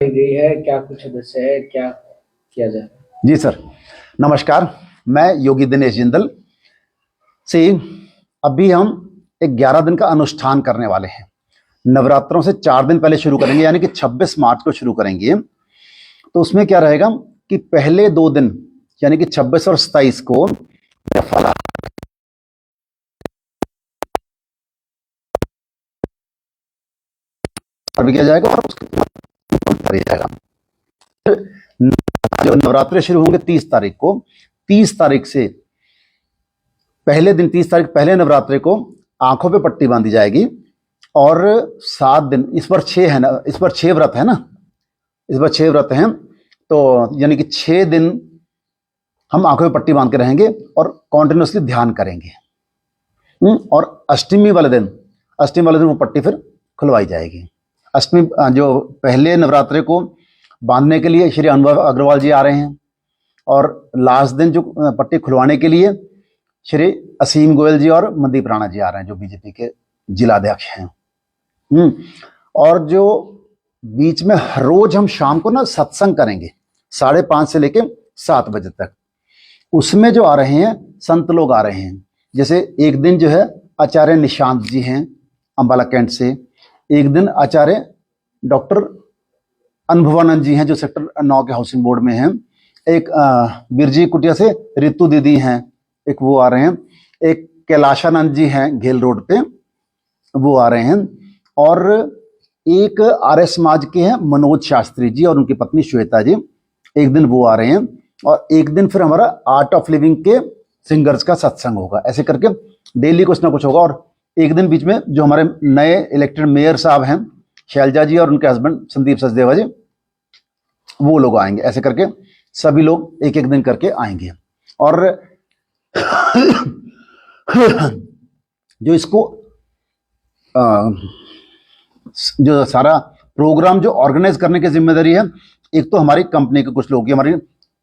गई है, क्या कुछ सदस्य है, क्या किया जाए? जी सर, नमस्कार। मैं योगी दिनेश जिंदल से अभी हम एक 11 दिन का अनुष्ठान करने वाले हैं। नवरात्रों से 4 दिन पहले शुरू करेंगे, यानी कि 26 मार्च को शुरू करेंगे। तो उसमें क्या रहेगा कि पहले 2 दिन यानी कि 26 और 27 को फलाहार भी किया जाएगा और उसके बाद करिए जाएगा। जो नवरात्रे शुरू होंगे 30 तारीख को, 30 तारीख से पहले दिन 30 तारीख पहले नवरात्रे को आंखों पे पट्टी बांधी जाएगी और 7 दिन, इस पर 6 है ना, इस पर 6 व्रत है ना, इस पर 6 व्रत हैं। तो यानी कि 6 दिन हम आंखों पे पट्टी बांध के रहेंगे और कॉन्टिन्यूसली ध्यान करेंगे। और अष्टमी वाले दिन वो पट्टी फिर खुलवाई जाएगी। अष्टमी जो पहले नवरात्रे को बांधने के लिए श्री अनुभव अग्रवाल जी आ रहे हैं और लास्ट दिन जो पट्टी खुलवाने के लिए श्री असीम गोयल जी और मनदीप राणा जी आ रहे हैं, जो बीजेपी के जिलाध्यक्ष हैं। और जो बीच में हर रोज हम शाम को ना सत्संग करेंगे 5:30 से लेके 7 बजे तक। उसमें जो आ रहे हैं संत लोग आ रहे हैं, जैसे एक दिन जो है आचार्य निशांत जी हैं अंबाला कैंट से, एक दिन आचार्य डॉक्टर अनुभवानंद जी हैं जो सेक्टर 9 के हाउसिंग बोर्ड में हैं, एक बिरजी कुटिया से रितु दीदी हैं, एक वो आ रहे हैं, एक कैलाशानंद जी हैं घेल रोड पे, वो आ रहे हैं, और एक आर्य समाज के हैं मनोज शास्त्री जी और उनकी पत्नी श्वेता जी, एक दिन वो आ रहे हैं। और एक दिन फिर हमारा आर्ट ऑफ लिविंग के सिंगर्स का सत्संग होगा। ऐसे करके डेली कुछ ना कुछ होगा। और एक दिन बीच में जो हमारे नए इलेक्टेड मेयर साहब हैं शैलजा जी और उनके हस्बैंड संदीप सचदेवा जी, वो लोग आएंगे। ऐसे करके सभी लोग एक एक दिन करके आएंगे। और जो इसको जो सारा प्रोग्राम जो ऑर्गेनाइज करने की जिम्मेदारी है, एक तो हमारी कंपनी के कुछ लोग, हमारी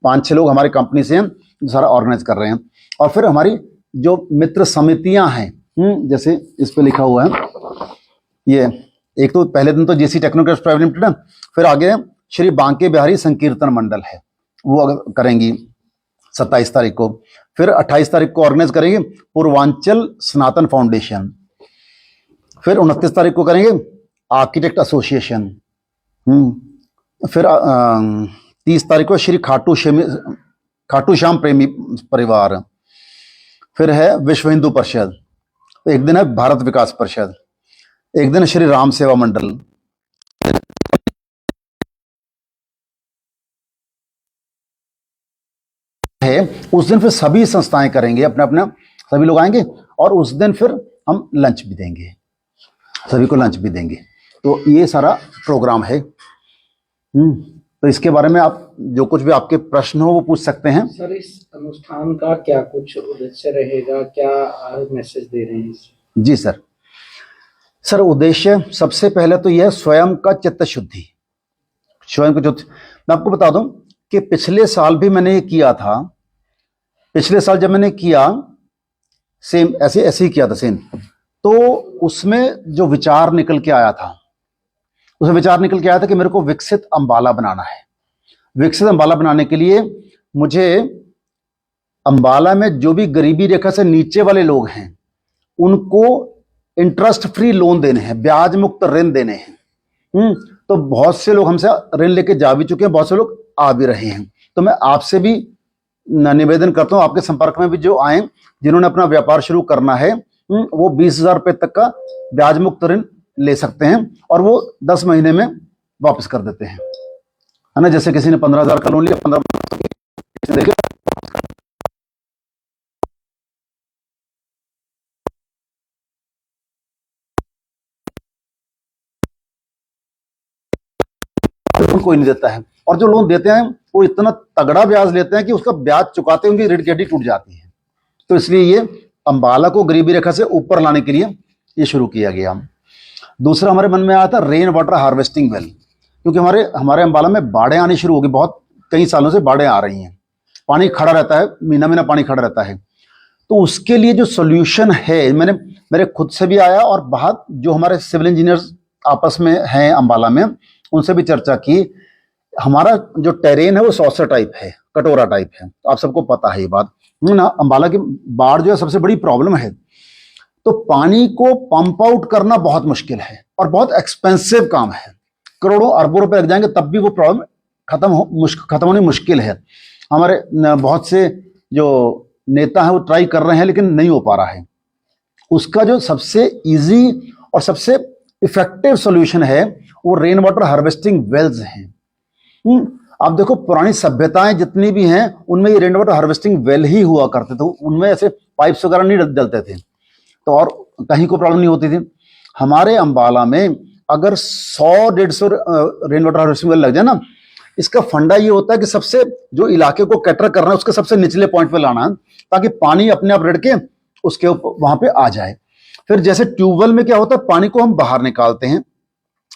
5-6 लोग हमारी कंपनी से हैं जो सारा ऑर्गेनाइज कर रहे हैं। और फिर हमारी जो मित्र समितियां हैं, जैसे इस पे लिखा हुआ है, ये एक तो पहले दिन तो जेसी टेक्नोकेट्स प्राइवेट लिमिटेड है, फिर आगे श्री बांके बिहारी संकीर्तन मंडल है, वो करेंगी 27 तारीख को। फिर 28 तारीख को ऑर्गेनाइज करेंगे पूर्वांचल सनातन फाउंडेशन। फिर 29 तारीख को करेंगे आर्किटेक्ट एसोसिएशन। फिर 30 तारीख को श्री खाटू श्याम प्रेमी परिवार। फिर है विश्व हिंदू परिषद, एक दिन है भारत विकास परिषद, एक दिन श्री राम सेवा मंडल, है उस दिन फिर सभी संस्थाएं करेंगे अपने अपने, सभी लोग आएंगे और उस दिन फिर हम लंच भी देंगे, सभी को लंच भी देंगे। तो ये सारा प्रोग्राम है। तो इसके बारे में आप जो कुछ भी आपके प्रश्न हो वो पूछ सकते हैं। सर, इस अनुष्ठान का क्या कुछ उद्देश्य रहेगा, क्या मैसेज दे रहे हैं? जी सर, उद्देश्य सबसे पहले तो यह स्वयं का चित्त शुद्धि, स्वयं को जो मैं आपको बता दूं कि पिछले साल भी मैंने ये किया था। पिछले साल जब मैंने किया सेम ऐसे ही किया था सेम, तो उसमें जो विचार निकल के आया था, उसमें विचार निकल के आया था कि मेरे को विकसित अंबाला बनाना है। विकसित अंबाला बनाने के लिए मुझे अंबाला में जो भी गरीबी रेखा से नीचे वाले लोग हैं उनको इंटरेस्ट फ्री लोन देने हैं, ब्याज मुक्त ऋण देने हैं। तो बहुत से लोग हमसे ऋण लेके जा भी चुके हैं, बहुत से लोग आ भी रहे हैं। तो मैं आपसे भी निवेदन करता हूं, आपके संपर्क में भी जो आए, जिन्होंने अपना व्यापार शुरू करना है, वो 20,000 रुपए तक का ब्याज मुक्त ऋण ले सकते हैं और वो 10 महीने में वापस कर देते हैं, है ना। जैसे किसी ने 15,000 का लोन लिया, 15 देके कोई नहीं देता है। और जो लोन देते हैं वो इतना तगड़ा ब्याज लेते हैं कि उसका ब्याज चुकाते उनकी ऋण की हड्डी टूट जाती है। तो इसलिए ये अंबाला को गरीबी रेखा से ऊपर लाने के लिए ये शुरू किया गया। दूसरा हमारे मन में आया था रेन वाटर हार्वेस्टिंग वेल, क्योंकि हमारे अंबाला में बाढ़ें आनी शुरू हो गई, बहुत कई सालों से बाढ़ें आ रही हैं, पानी खड़ा रहता है, महीना महीना पानी खड़ा रहता है। तो उसके लिए जो सोल्यूशन है, मेरे खुद से भी आया और बाहर जो हमारे सिविल इंजीनियर्स आपस में हैं अंबाला में, उनसे भी चर्चा की। हमारा जो टेरेन है वो सॉसर टाइप है, कटोरा टाइप है, तो आप सबको पता है ये बात ना। अंबाला की बाढ़ जो है सबसे बड़ी प्रॉब्लम है, तो पानी को पंप आउट करना बहुत मुश्किल है और बहुत एक्सपेंसिव काम है, करोड़ों अरबों रुपए लग जाएंगे तब भी वो प्रॉब्लम खत्म होनी मुश्किल है। हमारे बहुत से जो नेता हैं वो ट्राई कर रहे हैं लेकिन नहीं हो पा रहा है। उसका जो सबसे इजी और सबसे इफेक्टिव सॉल्यूशन है वो रेन वाटर हार्वेस्टिंग वेल्स हैं। आप देखो पुरानी सभ्यताएं जितनी भी हैं उनमें ये रेन वाटर हार्वेस्टिंग वेल ही हुआ करते थे, उनमें ऐसे पाइप्स वगैरह नहीं डलते थे, तो और कहीं को प्रॉब्लम नहीं होती थी। हमारे अंबाला में अगर 100-150 रेन वाटर हार्वेस्टिंग वेल लग जाए ना, इसका फंडा ये होता है कि सबसे जो इलाके को कैटर करना है उसके सबसे निचले पॉइंट पे लाना है ताकि पानी अपने आप रड़ के उसके वहां पे आ जाए। फिर जैसे ट्यूबवेल में क्या होता है, पानी को हम बाहर निकालते हैं,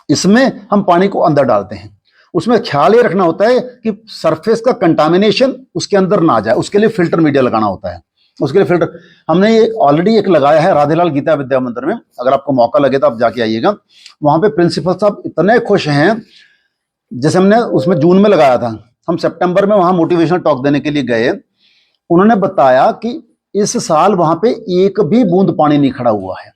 इसमें हम पानी को अंदर डालते हैं। उसमें ख्याल ये रखना होता है कि सरफेस का कंटामिनेशन उसके अंदर ना जाए, उसके लिए फिल्टर मीडिया लगाना होता है। उसके लिए फिल्टर हमने ये ऑलरेडी एक लगाया है राधेलाल गीता विद्या मंदिर में, अगर आपको मौका लगे तो आप जाके आइएगा। वहां पे प्रिंसिपल साहब इतने खुश हैं, जैसे हमने उसमें जून में लगाया था, हम सितंबर में वहां मोटिवेशनल टॉक देने के लिए गए। उन्होंने बताया कि इस साल वहां पे एक भी बूंद पानी नहीं खड़ा हुआ है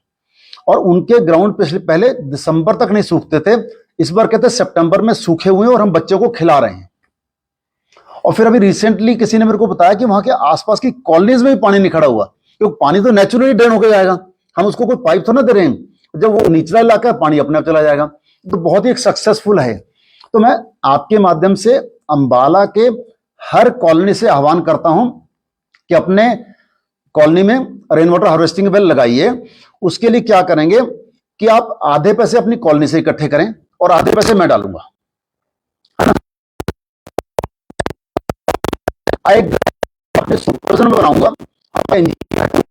और उनके ग्राउंड पहले दिसंबर तक नहीं सूखते थे, इस बार कहते सितंबर में सूखे हुए हैं और हम बच्चों को खिला रहे हैं। और फिर अभी रिसेंटली किसी ने मेरे को बताया कि वहां के आसपास की कॉलोनीज में भी पानी नहीं खड़ा हुआ, क्योंकि पानी तो नेचुरली ड्रेन होकर जाएगा, हम उसको कोई पाइप तो ना दे रहे हैं, जब वो निचला इलाका है पानी अपने आप चला जाएगा। तो बहुत ही एक सक्सेसफुल है। तो मैं आपके माध्यम से अंबाला के हर कॉलोनी से आह्वान करता हूं कि अपने कॉलोनी में रेन वाटर हार्वेस्टिंग वेल लगाइए। उसके लिए क्या करेंगे कि आप आधे पैसे अपनी कॉलोनी से इकट्ठे करें और आधे पैसे मैं डालूंगा, एक अपने सुपरविजन में बनाऊंगा, आपका इंजीनियर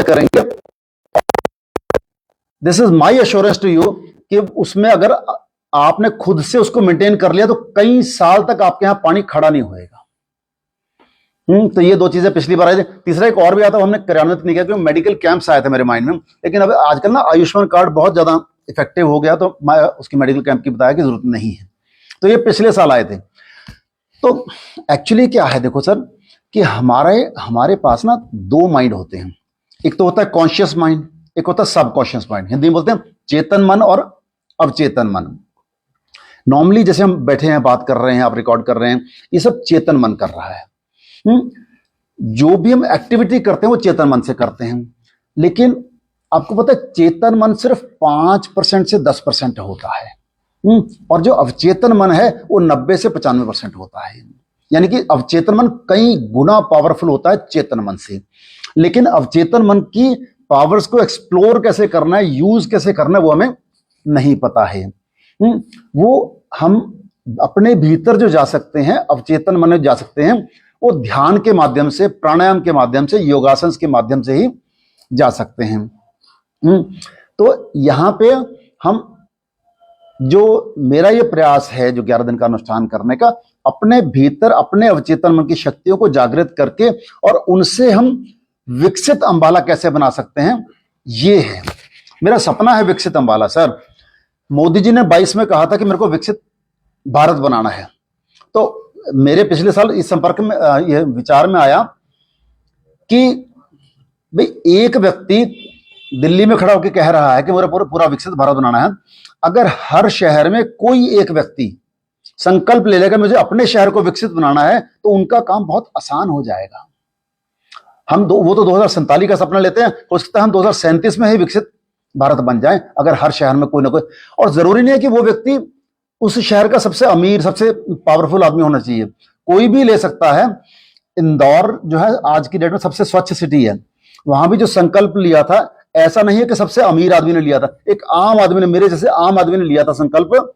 करेंगे। This is my assurance to you कि उसमें अगर आपने खुद से उसको मेंटेन कर लिया तो कई साल तक आपके यहां पानी खड़ा नहीं होएगा। तो ये दो चीजें पिछली बार आई थी। तीसरा एक और भी आता, हमने कार्यान्वित नहीं किया क्योंकि मेडिकल कैंप्स आए थे मेरे माइंड में, लेकिन अब आजकल ना आयुष्मान कार्ड बहुत ज्यादा इफेक्टिव हो गया, तो मैं उसकी मेडिकल कैंप की बताया कि जरूरत नहीं है। तो ये पिछले साल आए थे। तो एक्चुअली क्या है देखो सर, कि हमारे पास ना दो माइंड होते हैं, एक तो होता है कॉन्शियस माइंड, एक होता है सबकॉन्शियस माइंड। हिंदी में बोलते हैं चेतन मन और अवचेतन मन। नॉर्मली जैसे हम बैठे हैं बात कर रहे हैं, आप रिकॉर्ड कर रहे हैं, ये सब चेतन मन कर रहा है। जो भी हम एक्टिविटी करते हैं वो चेतन मन से करते हैं, लेकिन आपको पता है चेतन मन सिर्फ 5% से 10% होता है, और जो अवचेतन मन है वो 90 से 95% होता है। यानी कि अवचेतन मन कई गुना पावरफुल होता है चेतन मन से। लेकिन अवचेतन मन की पावर्स को एक्सप्लोर कैसे करना है, यूज कैसे करना है, वो हमें नहीं पता है। वो हम अपने भीतर जो जा सकते हैं, अवचेतन मन में जा सकते हैं, वो ध्यान के माध्यम से, प्राणायाम के माध्यम से, योगासन के माध्यम से ही जा सकते हैं। तो यहां पे हम जो मेरा ये प्रयास है जो 11 दिन का अनुष्ठान करने का, अपने भीतर अपने अवचेतन मन की शक्तियों को जागृत करके और उनसे हम विकसित अंबाला कैसे बना सकते हैं, ये है मेरा सपना है। विकसित अंबाला सर, मोदी जी ने 22 में कहा था कि मेरे को विकसित भारत बनाना है। तो मेरे पिछले साल इस संपर्क में यह विचार में आया कि भाई एक व्यक्ति दिल्ली में खड़ा होकर कह रहा है कि मेरा पूरा विकसित भारत बनाना है। अगर हर शहर में कोई एक व्यक्ति संकल्प ले लेगा मुझे अपने शहर को विकसित बनाना है, तो उनका काम बहुत आसान हो जाएगा। वो तो 2047 का सपना लेते हैं, हो सकता है हम 2037 में ही विकसित भारत बन जाए, अगर हर शहर में कोई ना कोई। और जरूरी नहीं है कि वो व्यक्ति उस शहर का सबसे अमीर, सबसे पावरफुल आदमी होना चाहिए, कोई भी ले सकता है। इंदौर जो है आज की डेट में सबसे स्वच्छ सिटी है, वहां भी जो संकल्प लिया था, ऐसा नहीं है कि सबसे अमीर आदमी ने लिया था, एक आम आदमी ने, मेरे जैसे आम आदमी ने लिया था संकल्प,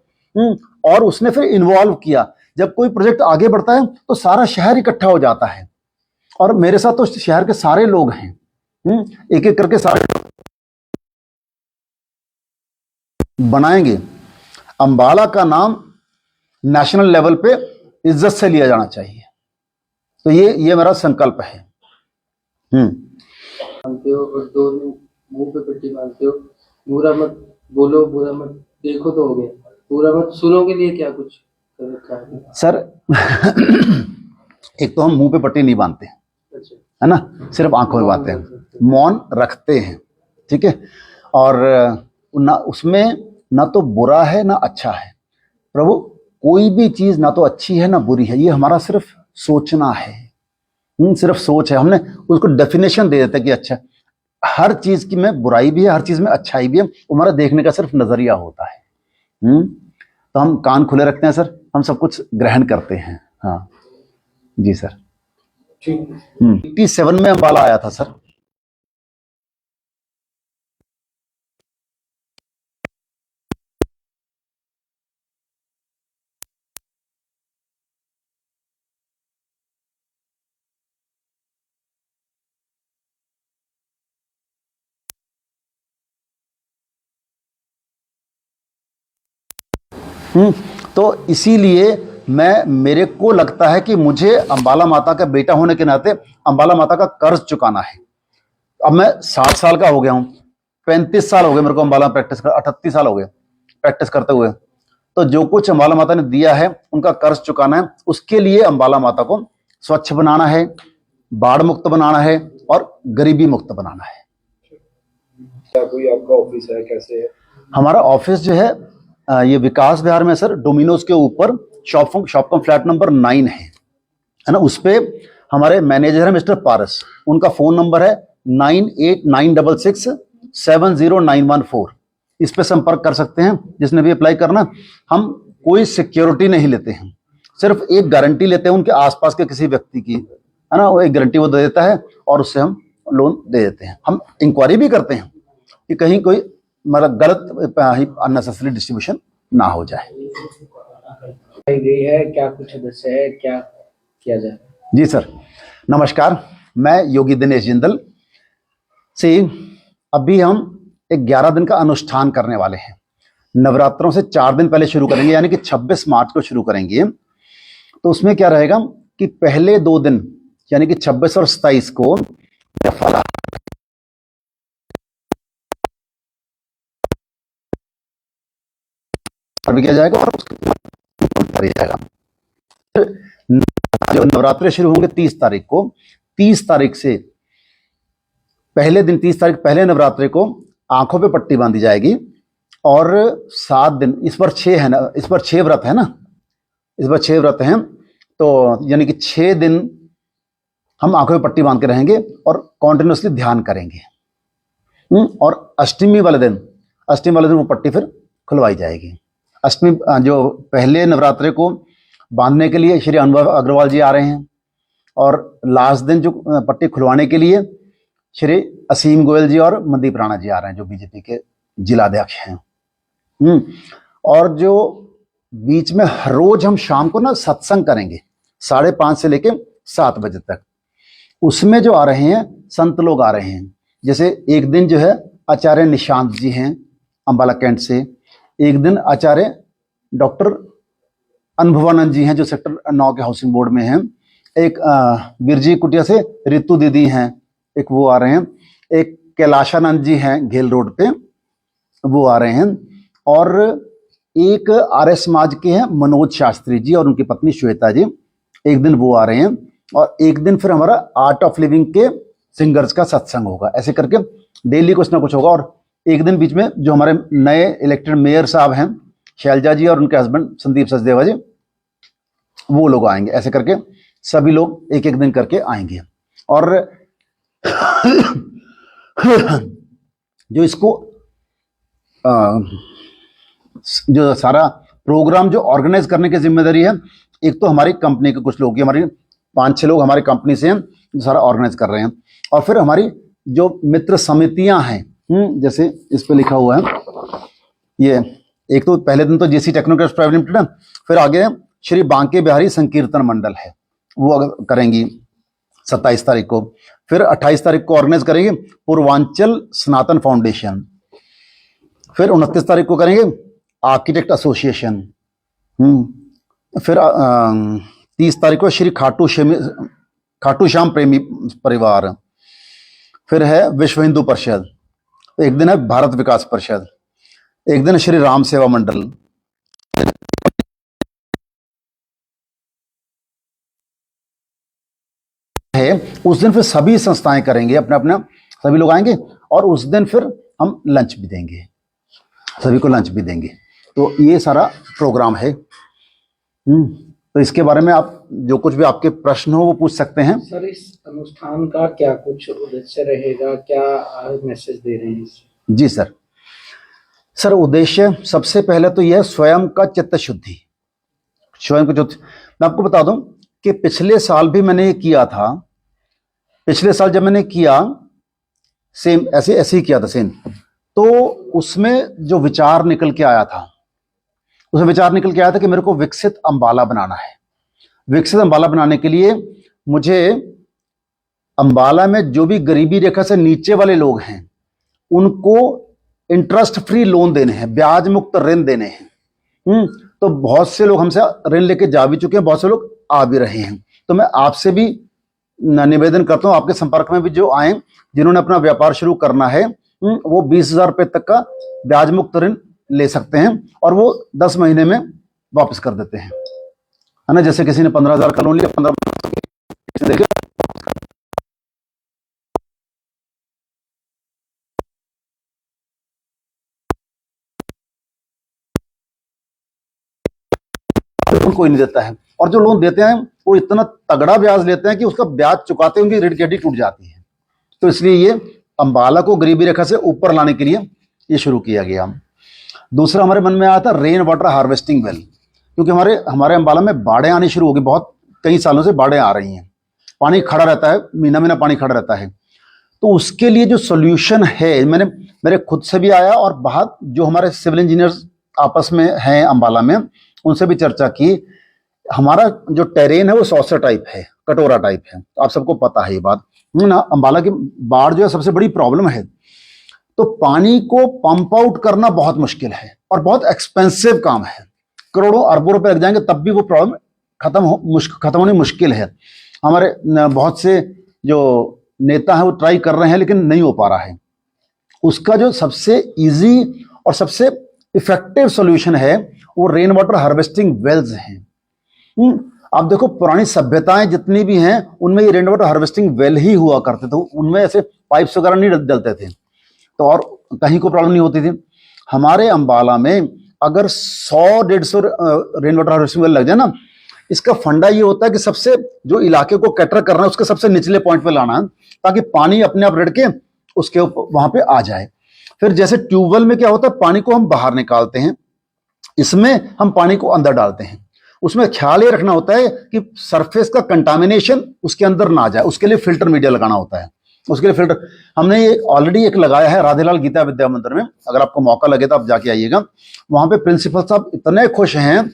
और उसने फिर इन्वॉल्व किया। जब कोई प्रोजेक्ट आगे बढ़ता है तो सारा शहर इकट्ठा हो जाता है, और मेरे साथ तो शहर के सारे लोग हैं, एक एक करके सारे बनाएंगे। अंबाला का नाम नेशनल लेवल पे इज्जत से लिया जाना चाहिए। तो ये मेरा संकल्प है। बांधते हो और दोनों मुंह पे पट्टी बांधते हो, बुरा मत बोलो, बुरा मत देखो तो हो गया, पूरा मत सुनों के लिए क्या कुछ कर रखा है? सर एक तो हम मुंह पे पट्टी नहीं बांधते, अच्छा, है ना, सिर्फ आंखों में बांधते हैं, मौन रखते हैं, ठीक है। और ना उसमें ना तो बुरा है ना अच्छा है प्रभु, कोई भी चीज ना तो अच्छी है ना बुरी है, ये हमारा सिर्फ सोचना है, सिर्फ सोच है। हमने उसको डेफिनेशन दे देते कि अच्छा, हर चीज की में बुराई भी है, हर चीज में अच्छाई भी है, हमारा देखने का सिर्फ नजरिया होता है। तो हम कान खुले रखते हैं सर, हम सब कुछ ग्रहण करते हैं। हाँ जी सर। ठीक। 87 में अम्बाला आया था सर। तो इसीलिए मेरे को लगता है कि मुझे अंबाला माता का बेटा होने के नाते अंबाला माता का कर्ज चुकाना है। अब मैं 60 साल का हो गया हूं, 35 साल हो गए मेरे को अंबाला प्रैक्टिस कर, 38 साल हो गए प्रैक्टिस करते हुए। तो जो कुछ अंबाला माता ने दिया है उनका कर्ज चुकाना है, उसके लिए अंबाला माता को स्वच्छ बनाना है, बाढ़ मुक्त बनाना है और गरीबी मुक्त बनाना है। क्या कोई आपका ऑफिस है, कैसे है? हमारा ऑफिस जो है ये विकास विहार में सर, डोमिनोज के ऊपर शॉपकॉम फ्लैट नंबर 9 है ना। उस पे हमारे मैनेजर है मिस्टर पारस, उनका फोन नंबर है 9896670914। इस पे संपर्क कर सकते हैं जिसने भी अप्लाई करना। हम कोई सिक्योरिटी नहीं लेते हैं, सिर्फ एक गारंटी लेते हैं उनके आसपास के किसी व्यक्ति की, है ना, वो एक गारंटी वो दे देता है और उससे हम लोन दे देते हैं। हम इंक्वायरी भी करते हैं कि कहीं कोई मतलब गलत अननेसेसरी डिस्ट्रीब्यूशन ना हो जाए। गई है क्या कुछ सदस्य है, क्या किया जाए? जी सर, नमस्कार, मैं योगी दिनेश जिंदल से अभी हम एक 11 दिन का अनुष्ठान करने वाले हैं। नवरात्रों से 4 दिन पहले शुरू करेंगे, यानी कि 26 मार्च को शुरू करेंगे। तो उसमें क्या रहेगा कि पहले 2 दिन यानी कि 26 और 27 को फलाहार भी किया जाएगा और उसके बाद जाएगा। जो नवरात्रे शुरू होंगे 30 तारीख को, 30 तारीख से पहले दिन 30 तारीख पहले नवरात्रे को आंखों पे पट्टी बांधी जाएगी और 7 दिन, इस बार 6 है ना, इस बार 6 व्रत है ना, इस बार 6 व्रत हैं, तो यानी कि 6 दिन हम आंखों पे पट्टी बांध के रहेंगे और कॉन्टिन्यूसली ध्यान करेंगे। और अष्टमी वाले दिन वो पट्टी फिर खुलवाई जाएगी। अष्टमी जो पहले नवरात्रे को बांधने के लिए श्री अनुभव अग्रवाल जी आ रहे हैं और लास्ट दिन जो पट्टी खुलवाने के लिए श्री असीम गोयल जी और मनदीप राणा जी आ रहे हैं, जो बीजेपी के जिलाध्यक्ष हैं। और जो बीच में हर रोज हम शाम को ना सत्संग करेंगे 5:30 से लेके 7 बजे तक। उसमें जो आ रहे हैं संत लोग आ रहे हैं, जैसे एक दिन जो है आचार्य निशांत जी हैं अंबाला कैंट से, एक दिन आचार्य डॉक्टर अनुभवानंद जी हैं जो सेक्टर 9 के हाउसिंग बोर्ड में हैं, एक बिरजी कुटिया से रितु दीदी हैं, एक वो आ रहे हैं, एक कैलाशानंद जी हैं घेल रोड पे, वो आ रहे हैं, और एक आर्य समाज के हैं मनोज शास्त्री जी और उनकी पत्नी श्वेता जी, एक दिन वो आ रहे हैं। और एक दिन फिर हमारा आर्ट ऑफ लिविंग के सिंगर्स का सत्संग होगा। ऐसे करके डेली कुछ ना कुछ होगा। और एक दिन बीच में जो हमारे नए इलेक्टेड मेयर साहब हैं शैलजा जी और उनके हस्बैंड संदीप सचदेवा जी, वो लोग आएंगे। ऐसे करके सभी लोग एक एक दिन करके आएंगे। और जो इसको जो सारा प्रोग्राम जो ऑर्गेनाइज करने की जिम्मेदारी है, एक तो हमारी कंपनी के कुछ लोग, हमारी 5-6 लोग हमारी कंपनी से हैं जो सारा ऑर्गेनाइज कर रहे हैं। और फिर हमारी जो मित्र समितियां हैं, जैसे इस पे लिखा हुआ है, ये एक तो पहले दिन तो जेसी टेक्नोक्रेट्स प्राइवेट लिमिटेड है, फिर आगे श्री बांके बिहारी संकीर्तन मंडल है, वो करेंगी 27 तारीख को। फिर 28 तारीख को ऑर्गेनाइज करेंगे पूर्वांचल सनातन फाउंडेशन। फिर 29 तारीख को करेंगे आर्किटेक्ट एसोसिएशन। फिर 30 तारीख को श्री खाटू श्याम प्रेमी परिवार। फिर है विश्व हिंदू परिषद, एक दिन है भारत विकास परिषद, एक दिन श्री राम सेवा मंडल, है उस दिन फिर सभी संस्थाएं करेंगे, अपने अपने सभी लोग आएंगे और उस दिन फिर हम लंच भी देंगे, सभी को लंच भी देंगे। तो ये सारा प्रोग्राम है। तो इसके बारे में आप जो कुछ भी आपके प्रश्न हो वो पूछ सकते हैं। सर, इस अनुष्ठान का क्या कुछ उद्देश्य रहेगा, क्या मैसेज दे रहे हैं इससे? जी सर, सर उद्देश्य सबसे पहले तो यह स्वयं का चित्त शुद्धि, स्वयं को चित्त। मैं आपको बता दूं कि पिछले साल भी मैंने ये किया था। पिछले साल जब मैंने किया सेम ऐसे ही किया था सेम, तो उसमें जो विचार निकल के आया था, उसमें विचार निकल के आया था कि मेरे को विकसित अंबाला बनाना है। विकसित अंबाला बनाने के लिए मुझे अंबाला में जो भी गरीबी रेखा से नीचे वाले लोग हैं उनको इंटरेस्ट फ्री लोन देने हैं, ब्याज मुक्त ऋण देने हैं। तो बहुत से लोग हमसे ऋण लेके जा भी चुके हैं, बहुत से लोग आ भी रहे हैं। तो मैं आपसे भी निवेदन करता हूं, आपके संपर्क में भी जो आए जिन्होंने अपना व्यापार शुरू करना है, वो 20,000 रुपये तक का ब्याज मुक्त ऋण ले सकते हैं और वो 10 महीने में वापस कर देते हैं, है ना। जैसे किसी ने 15,000 का लोन लिया, 15 देखिए कोई नहीं देता है, और जो लोन देते हैं वो इतना तगड़ा ब्याज लेते हैं कि उसका ब्याज चुकाते उनकी ऋण की हड्डी टूट जाती है। तो इसलिए ये अंबाला को गरीबी रेखा से ऊपर लाने के लिए ये शुरू किया गया। दूसरा हमारे मन में आया था रेन वाटर हार्वेस्टिंग वेल, क्योंकि हमारे अंबाला में बाढ़ें आनी शुरू हो गई, बहुत कई सालों से बाढ़ें आ रही हैं, पानी खड़ा रहता है, महीना महीना पानी खड़ा रहता है। तो उसके लिए जो सोल्यूशन है, मेरे खुद से भी आया और बाहर जो हमारे सिविल इंजीनियर्स आपस में हैं अंबाला में, उनसे भी चर्चा की। हमारा जो टेरेन है वो सॉसर टाइप है, कटोरा टाइप है, आप सबको पता है ये बात ना। अंबाला की बाढ़ जो है सबसे बड़ी प्रॉब्लम है। तो पानी को पंप आउट करना बहुत मुश्किल है और बहुत एक्सपेंसिव काम है, करोड़ों अरबों रुपए लग जाएंगे तब भी वो प्रॉब्लम खत्म होनी मुश्किल है। हमारे बहुत से जो नेता हैं वो ट्राई कर रहे हैं लेकिन नहीं हो पा रहा है। उसका जो सबसे इजी और सबसे इफेक्टिव सॉल्यूशन है वो रेन वाटर हार्वेस्टिंग वेल्स हैं। आप देखो पुरानी सभ्यताएं जितनी भी हैं उनमें ये रेन वाटर हार्वेस्टिंग वेल ही हुआ करते थे, उनमें ऐसे पाइप्स वगैरह नहीं डलते थे, तो और कहीं को प्रॉब्लम नहीं होती थी। हमारे अंबाला में अगर 100-150 रेन वाटर हार्वेस्टिंग वेल लग जाए ना, इसका फंडा ये होता है कि सबसे जो इलाके को कैटर करना है उसके सबसे निचले पॉइंट पे लाना है ताकि पानी अपने आप रड़ के उसके वहां पे आ जाए। फिर जैसे ट्यूबवेल में क्या होता है, पानी को हम बाहर निकालते हैं, इसमें हम पानी को अंदर डालते हैं। उसमें ख्याल ये रखना होता है कि सरफेस का कंटामिनेशन उसके अंदर ना जाए, उसके लिए फिल्टर मीडिया लगाना होता है। उसके लिए फिल्टर हमने ये ऑलरेडी एक लगाया है राधेलाल गीता विद्या मंदिर में, अगर आपको मौका लगे तो आप जाके आइएगा। वहां पे प्रिंसिपल साहब इतने खुश हैं।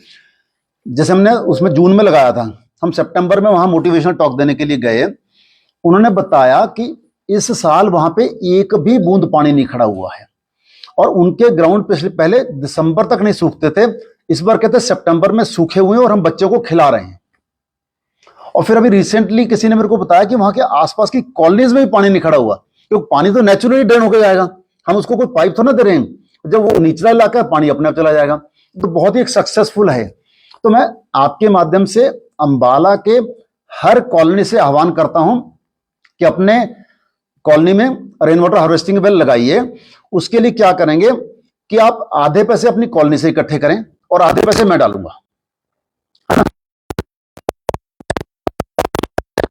जैसे हमने उसमें जून में लगाया था, हम सितंबर में वहां मोटिवेशनल टॉक देने के लिए गए, उन्होंने बताया कि इस साल वहां पे एक भी बूंद पानी नहीं खड़ा हुआ है और उनके ग्राउंड पहले दिसंबर तक नहीं सूखते थे, इस बार कहते सितंबर में सूखे हुए हैं और हम बच्चों को खिला रहे हैं। और फिर अभी रिसेंटली किसी ने मेरे को बताया कि वहां के आसपास की कॉलोनीज में भी पानी नहीं खड़ा हुआ, क्योंकि पानी तो नेचुरली ड्रेन होकर जाएगा, हम उसको कोई पाइप तो ना दे रहे हैं, जब वो निचला इलाका है पानी अपने आप चला जाएगा। तो बहुत ही एक सक्सेसफुल है। तो मैं आपके माध्यम से अंबाला के हर कॉलोनी से आह्वान करता हूं कि अपने कॉलोनी में रेन वाटर हार्वेस्टिंग वेल लगाइए। उसके लिए क्या करेंगे कि आप आधे पैसे अपनी कॉलोनी से इकट्ठे करें और आधे पैसे मैं डालूंगा।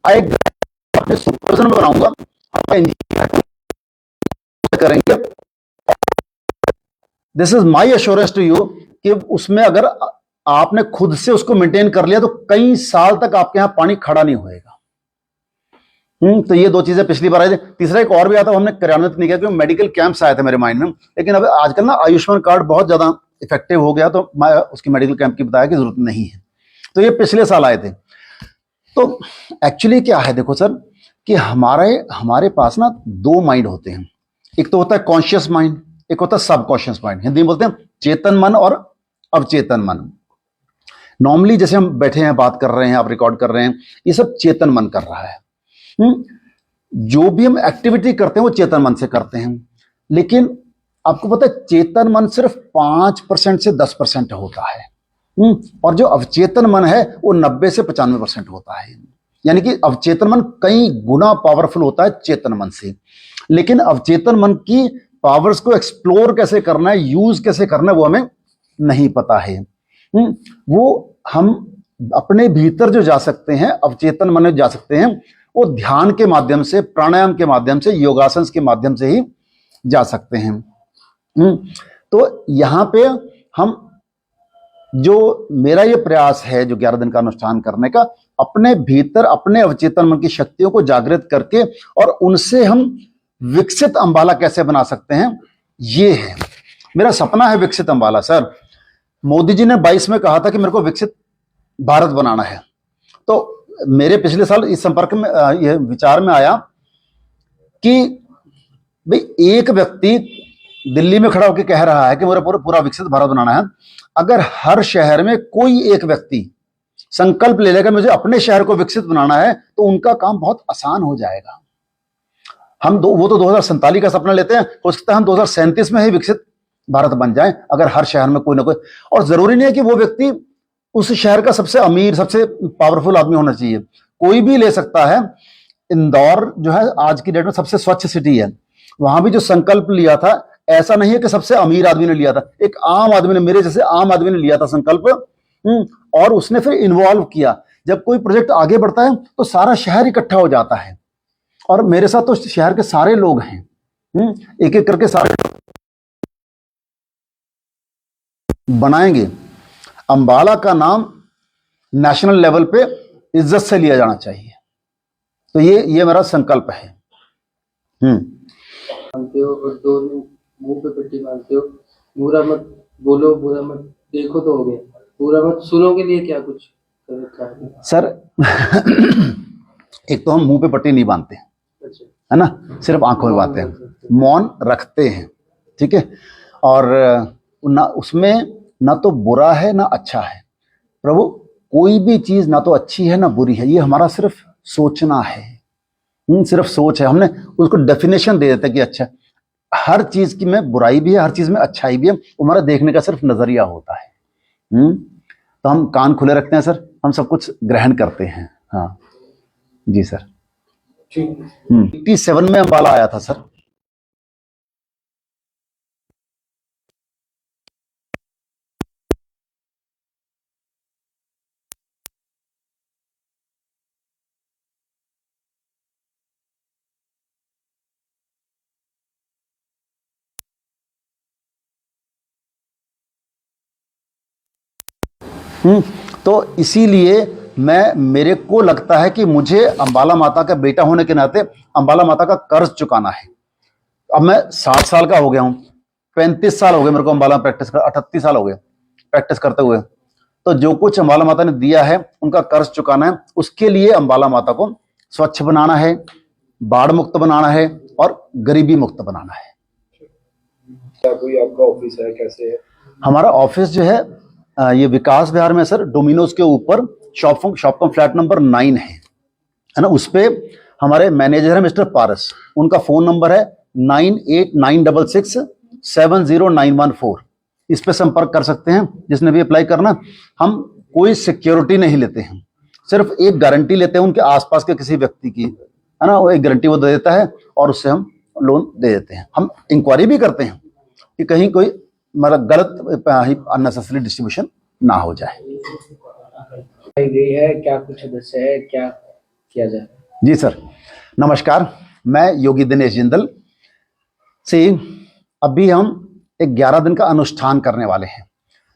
एक अपने सुपरविजन बनाऊंगा, करेंगे। This is my assurance to you कि उसमें अगर आपने खुद से उसको मेंटेन कर लिया तो कई साल तक आपके यहां पानी खड़ा नहीं होएगा। तो ये दो चीजें पिछली बार आई थी। तीसरा एक और भी आता, हमने क्रियान्वित नहीं किया क्योंकि मेडिकल कैंप्स आए थे मेरे माइंड में, लेकिन अब आजकल ना आयुष्मान कार्ड बहुत ज्यादा इफेक्टिव हो गया, तो मैं उसकी मेडिकल कैंप की बताया कि जरूरत नहीं है। तो ये पिछले साल आए थे। तो एक्चुअली क्या है, देखो सर, कि हमारे पास ना दो माइंड होते हैं। एक तो होता है कॉन्शियस माइंड, एक होता है सबकॉन्शियस माइंड। हिंदी में बोलते हैं चेतन मन और अवचेतन मन। नॉर्मली जैसे हम बैठे हैं, बात कर रहे हैं, आप रिकॉर्ड कर रहे हैं, ये सब चेतन मन कर रहा है। जो भी हम एक्टिविटी करते हैं वो चेतन मन से करते हैं, लेकिन आपको पता है चेतन मन सिर्फ 5% से 10% होता है, और जो अवचेतन मन है वो 90 से 95% होता है। यानी कि अवचेतन मन कई गुना पावरफुल होता है चेतन मन से, लेकिन अवचेतन मन की पावर्स को एक्सप्लोर कैसे करना है, यूज कैसे करना है, वो हमें नहीं पता है। वो हम अपने भीतर जो जा सकते हैं, अवचेतन मन में जा सकते हैं, वो ध्यान के माध्यम से, प्राणायाम के माध्यम से, योगासन के माध्यम से ही जा सकते हैं। तो यहां पे हम, जो मेरा ये प्रयास है जो 11 दिन का अनुष्ठान करने का, अपने भीतर अपने अवचेतन मन की शक्तियों को जागृत करके और उनसे हम विकसित अंबाला कैसे बना सकते हैं, ये है मेरा सपना है। विकसित अंबाला, सर मोदी जी ने 22 में कहा था कि मेरे को विकसित भारत बनाना है। तो मेरे पिछले साल इस संपर्क में यह विचार में आया कि भाई एक व्यक्ति दिल्ली में खड़ा होकर कह रहा है कि मेरा पूरा विकसित भारत बनाना है। अगर हर शहर में कोई एक व्यक्ति संकल्प ले लेगा मुझे अपने शहर को विकसित बनाना है, तो उनका काम बहुत आसान हो जाएगा। वो तो 2047 का सपना लेते हैं, हो सकता है हम 2037 में ही विकसित भारत बन जाए, अगर हर शहर में कोई ना कोई। और जरूरी नहीं है कि वो व्यक्ति उस शहर का सबसे अमीर, सबसे पावरफुल आदमी होना चाहिए, कोई भी ले सकता है। इंदौर जो है आज की डेट में सबसे स्वच्छ सिटी है, वहां भी जो संकल्प लिया था, ऐसा नहीं है कि सबसे अमीर आदमी ने लिया था, एक आम आदमी ने, मेरे जैसे आम आदमी ने लिया था संकल्प, और उसने फिर इन्वॉल्व किया। जब कोई प्रोजेक्ट आगे बढ़ता है तो सारा शहर इकट्ठा हो जाता है, और मेरे साथ तो शहर के सारे लोग हैं, एक एक करके सारे बनाएंगे। अंबाला का नाम नेशनल लेवल पे इज्जत से लिया जाना चाहिए, तो ये मेरा संकल्प है। मानते हो और दो मुंह पे पट्टी बांधते हो, बुरा मत बोलो, बुरा मत देखो तो हो गया, बुरा मत सुनो के लिए क्या कुछ सर? एक तो हम मुंह पे पट्टी नहीं बांधते, अच्छा, है ना, सिर्फ आंखों में बांधते हैं, मौन रखते हैं, ठीक है। और ना उसमें ना तो बुरा है ना अच्छा है। प्रभु, कोई भी चीज ना तो अच्छी है ना बुरी है, ये हमारा सिर्फ सोचना है, सिर्फ सोच है। हमने उसको डेफिनेशन दे देते कि अच्छा, हर चीज की में बुराई भी है, हर चीज में अच्छाई भी है, हमारा देखने का सिर्फ नजरिया होता है। तो हम कान खुले रखते हैं सर, हम सब कुछ ग्रहण करते हैं। हाँ जी सर। 87 में अंबाला आया था सर। तो इसीलिए मेरे को लगता है कि मुझे अंबाला माता का बेटा होने के नाते अंबाला माता का कर्ज चुकाना है। अब मैं 60 साल का हो गया हूं, 35 साल हो गए मेरे को अंबाला प्रैक्टिस कर, 38 साल हो गए प्रैक्टिस करते हुए। तो जो कुछ अंबाला माता ने दिया है उनका कर्ज चुकाना है। उसके लिए अंबाला माता को स्वच्छ बनाना है, बाढ़ मुक्त बनाना है और गरीबी मुक्त बनाना है। क्या कोई आपका ऑफिस है, कैसे है? हमारा ऑफिस जो है ये विकास विहार में सर, डोमिनोज के ऊपर शॉपकॉम फ्लैट नंबर 9 है ना। उस पे हमारे मैनेजर है मिस्टर पारस, उनका फोन नंबर है 9896670914। इस पे संपर्क कर सकते हैं जिसने भी अप्लाई करना। हम कोई सिक्योरिटी नहीं लेते हैं, सिर्फ एक गारंटी लेते हैं उनके आसपास के किसी व्यक्ति की, है ना, वो एक गारंटी वो दे देता है और उससे हम लोन दे देते हैं। हम इंक्वायरी भी करते हैं कि कहीं कोई मतलब गलत अननेसेसरी डिस्ट्रीब्यूशन ना हो जाए। गई है क्या कुछ सदस्य है, क्या किया जाए? जी सर, नमस्कार, मैं योगी दिनेश जिंदल से। अभी हम एक 11 दिन का अनुष्ठान करने वाले हैं।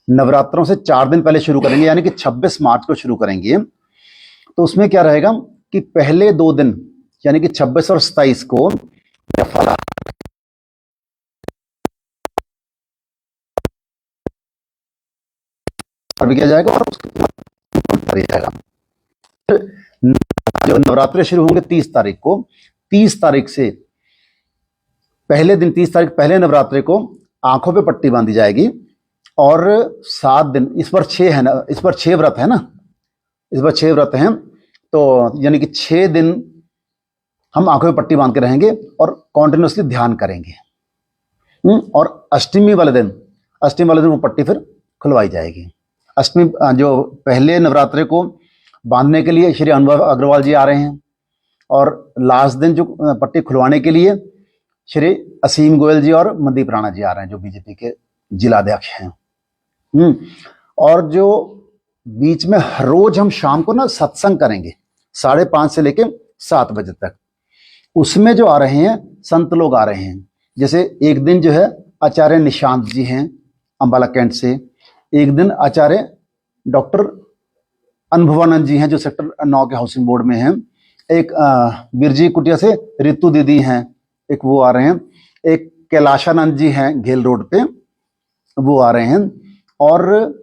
नवरात्रों से 4 दिन पहले शुरू करेंगे, यानी कि 26 मार्च को शुरू करेंगे। तो उसमें क्या रहेगा कि पहले 2 दिन यानी कि 26 और 27 को भी किया जाएगा और उसको जाएगा। जो नवरात्रि शुरू होंगे 30 तारीख को, 30 तारीख से पहले दिन, 30 तारीख पहले नवरात्रि को आंखों पे पट्टी बांधी जाएगी और 7 दिन, इस बार 6 है ना, इस बार 6 व्रत है ना, इस बार 6 व्रत हैं। तो यानी कि 6 दिन हम आंखों पे पट्टी बांध के रहेंगे और कॉन्टिन्यूसली ध्यान करेंगे। और अष्टमी वाले दिन वो पट्टी फिर खुलवाई जाएगी। अष्टमी जो पहले नवरात्रि को बांधने के लिए श्री अनुभव अग्रवाल जी आ रहे हैं, और लास्ट दिन जो पट्टी खुलवाने के लिए श्री असीम गोयल जी और मनदीप राणा जी आ रहे हैं, जो बीजेपी के जिलाध्यक्ष हैं। और जो बीच में हर रोज हम शाम को ना सत्संग करेंगे 5:30 से लेके 7 बजे तक, उसमें जो आ रहे हैं संत लोग आ रहे हैं। जैसे एक दिन जो है आचार्य निशांत जी हैं अंबाला कैंट से, एक दिन आचार्य डॉक्टर अनुभवानंद जी हैं जो सेक्टर 9 के हाउसिंग बोर्ड में हैं, एक बिरजी कुटिया से रितु दीदी हैं, एक वो आ रहे हैं, एक कैलाशानंद जी हैं घेल रोड पे, वो आ रहे हैं, और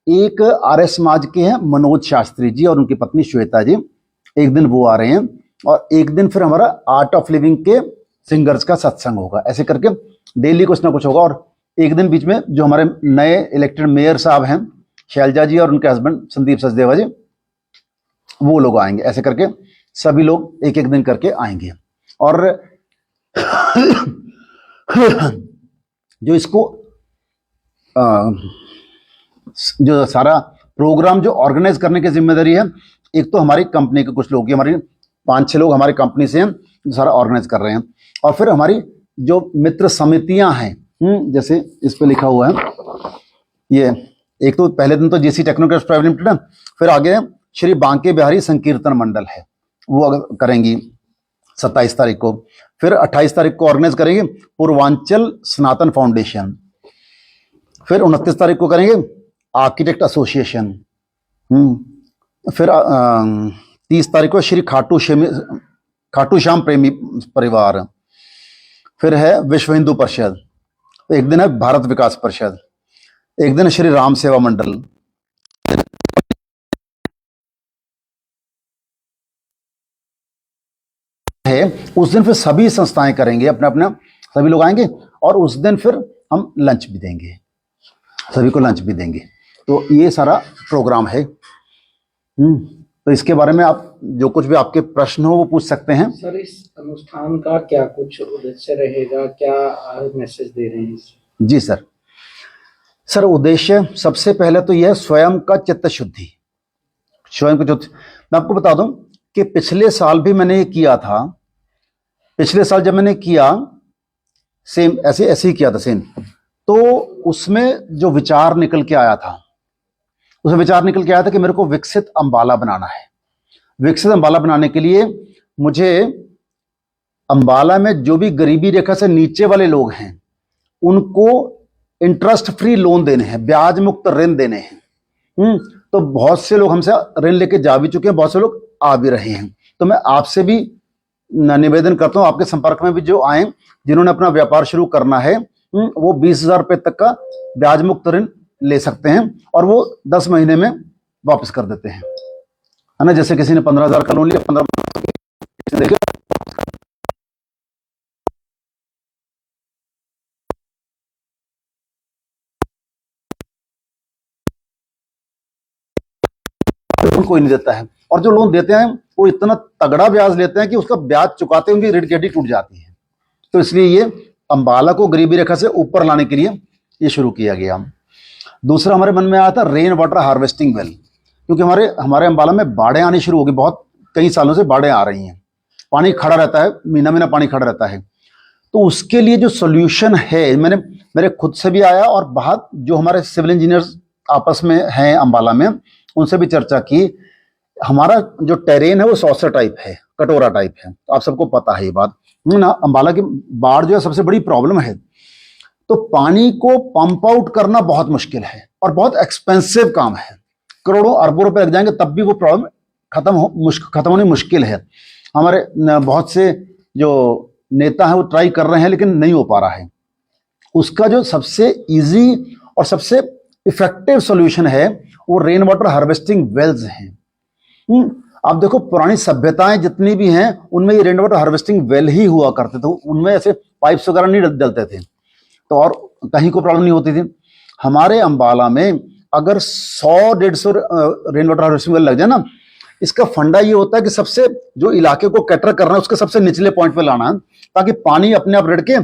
एक आर्य समाज के हैं मनोज शास्त्री जी और उनकी पत्नी श्वेता जी, एक दिन वो आ रहे हैं, और एक दिन फिर हमारा आर्ट ऑफ लिविंग के सिंगर्स का सत्संग होगा। ऐसे करके डेली कुछ ना कुछ होगा। और एक दिन बीच में जो हमारे नए इलेक्टेड मेयर साहब हैं शैलजा जी और उनके हस्बैंड संदीप सचदेवा जी, वो लोग आएंगे। ऐसे करके सभी लोग एक एक दिन करके आएंगे। और जो इसको जो सारा प्रोग्राम जो ऑर्गेनाइज करने की जिम्मेदारी है, एक तो हमारी कंपनी के कुछ लोग, हमारी 5-6 लोग हमारी कंपनी से हैं जो सारा ऑर्गेनाइज कर रहे हैं, और फिर हमारी जो मित्र समितियां हैं, जैसे इस पे लिखा हुआ है, ये एक तो पहले दिन तो जेसी टेक्नोकेट्स प्राइवेट लिमिटेड है, फिर आगे श्री बांके बिहारी संकीर्तन मंडल है, वो करेंगी 27 तारीख को। फिर 28 तारीख को ऑर्गेनाइज करेंगे पूर्वांचल सनातन फाउंडेशन। फिर 29 तारीख को करेंगे आर्किटेक्ट एसोसिएशन। फिर 30 तारीख को श्री खाटू श्याम प्रेमी परिवार। फिर है विश्व हिंदू परिषद, एक दिन है भारत विकास परिषद, एक दिन श्री राम सेवा मंडल, है उस दिन फिर सभी संस्थाएं करेंगे अपने अपने, सभी लोग आएंगे, और उस दिन फिर हम लंच भी देंगे, सभी को लंच भी देंगे। तो ये सारा प्रोग्राम है। तो इसके बारे में आप जो कुछ भी आपके प्रश्न हो वो पूछ सकते हैं। सर, इस अनुष्ठान का क्या कुछ उद्देश्य रहेगा, क्या मैसेज दे रहे हैं इससे? जी सर, उद्देश्य सबसे पहले तो यह स्वयं का चित्त शुद्धि, स्वयं को चित्त। मैं आपको बता दूं कि पिछले साल भी मैंने ये किया था। पिछले साल जब मैंने किया सेम ऐसे ही किया था सेम, तो उसमें जो विचार निकल के आया था, उसमें विचार निकल के आया था कि मेरे को विकसित अंबाला बनाना है। विकसित अंबाला बनाने के लिए मुझे अंबाला में जो भी गरीबी रेखा से नीचे वाले लोग हैं उनको इंटरेस्ट फ्री लोन देने हैं, ब्याज मुक्त ऋण देने हैं। तो बहुत से लोग हमसे ऋण लेके जा भी चुके हैं, बहुत से लोग आ भी रहे हैं। तो मैं आपसे भी निवेदन करता हूं, आपके संपर्क में भी जो आए जिन्होंने अपना व्यापार शुरू करना है, वो 20,000 रुपए तक का ब्याज मुक्त ऋण ले सकते हैं, और वो 10 महीने में वापस कर देते हैं, है ना। जैसे किसी ने 15,000 का लोन लिया, 15 कोई नहीं देता है, और जो लोन देते हैं वो इतना तगड़ा ब्याज लेते हैं कि उसका ब्याज चुकाते उनकी ऋण की हड्डी टूट जाती है। तो इसलिए ये अंबाला को गरीबी रेखा से ऊपर लाने के लिए ये शुरू किया गया। दूसरा हमारे मन में आया था रेन वाटर हार्वेस्टिंग वेल, क्योंकि हमारे अंबाला में बाढ़ें आनी शुरू हो गई, बहुत कई सालों से बाढ़ें आ रही हैं, पानी खड़ा रहता है, महीना महीना पानी खड़ा रहता है। तो उसके लिए जो सोल्यूशन है, मेरे खुद से भी आया, और बाहर जो हमारे सिविल इंजीनियर्स आपस में हैं अंबाला में, उनसे भी चर्चा की। हमारा जो टेरेन है वो सॉसर टाइप है, कटोरा टाइप है, तो आप सबको पता है ये बात ना। अंबाला की बाढ़ जो है सबसे बड़ी प्रॉब्लम है। तो पानी को पंप आउट करना बहुत मुश्किल है और बहुत एक्सपेंसिव काम है, करोड़ों अरबों रुपए लग जाएंगे तब भी वो प्रॉब्लम खत्म होनी मुश्किल है। हमारे बहुत से जो नेता हैं वो ट्राई कर रहे हैं लेकिन नहीं हो पा रहा है। उसका जो सबसे इजी और सबसे इफेक्टिव सॉल्यूशन है वो रेन वाटर हार्वेस्टिंग वेल्स हैं। आप देखो पुरानी सभ्यताएं जितनी भी हैं उनमें ये रेन वाटर हार्वेस्टिंग वेल ही हुआ करते थे, उनमें ऐसे पाइप्स वगैरह नहीं डलते थे, तो और कहीं को प्रॉब्लम नहीं होती थी। हमारे अंबाला में अगर 100-150 रेन वाटर हार्वेस्टिंग वेल लग जाए ना, इसका फंडा ये होता है कि सबसे जो इलाके को कैटर करना है उसके सबसे निचले पॉइंट पे लाना है, ताकि पानी अपने आप रड़ के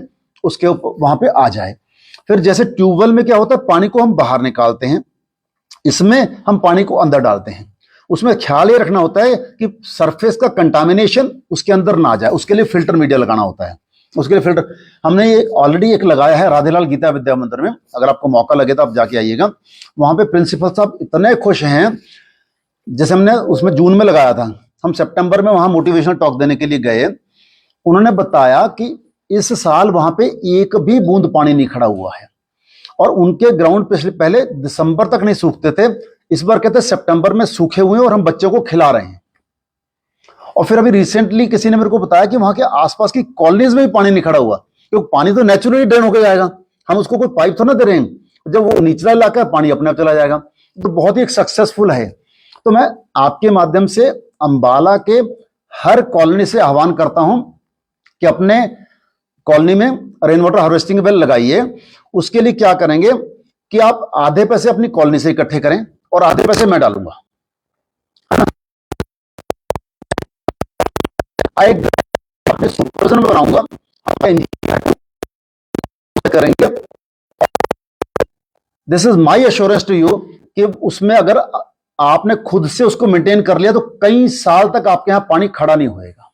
उसके वहां पे आ जाए। फिर जैसे ट्यूबवेल में क्या होता है, पानी को हम बाहर निकालते हैं, इसमें हम पानी को अंदर डालते हैं। उसमें ख्याल ये रखना होता है कि सरफेस का कंटामिनेशन उसके अंदर ना जाए, उसके लिए फिल्टर मीडिया लगाना होता है। उसके लिए फिल्टर हमने ये ऑलरेडी एक लगाया है राधेलाल गीता विद्या मंदिर में, अगर आपको मौका लगे तो आप जाके आइएगा। वहां पे प्रिंसिपल साहब इतने खुश हैं, जैसे हमने उसमें जून में लगाया था, हम सितंबर में वहां मोटिवेशनल टॉक देने के लिए गए। उन्होंने बताया कि इस साल वहां पे एक भी बूंद पानी नहीं खड़ा हुआ है, और उनके ग्राउंड पिछले पहले दिसंबर तक नहीं सूखते थे, इस बार कहते सितंबर में सूखे हुए हैं और हम बच्चों को खिला रहे हैं। और फिर अभी रिसेंटली किसी ने मेरे को बताया कि वहां के आसपास की कॉलोनीज में भी पानी नहीं खड़ा हुआ, क्योंकि पानी तो नेचुरली ड्रेन होकर जाएगा, हम उसको कोई पाइप तो ना दे रहे हैं, जब वो निचला इलाका है पानी अपने आप चला जाएगा। तो बहुत ही एक सक्सेसफुल है। तो मैं आपके माध्यम से अंबाला के हर कॉलोनी से आह्वान करता हूं कि अपने कॉलोनी में रेन वाटर हार्वेस्टिंग वेल लगाइए। उसके लिए क्या करेंगे कि आप आधे पैसे अपनी कॉलोनी से इकट्ठे करें और आधे पैसे मैं डालूंगा, एक अपने सुपरविजन में बनाऊंगा, आपका इंजीनियर करेंगे। This is my assurance to you कि उसमें अगर आपने खुद से उसको मेंटेन कर लिया तो कई साल तक आपके यहां पानी खड़ा नहीं होएगा।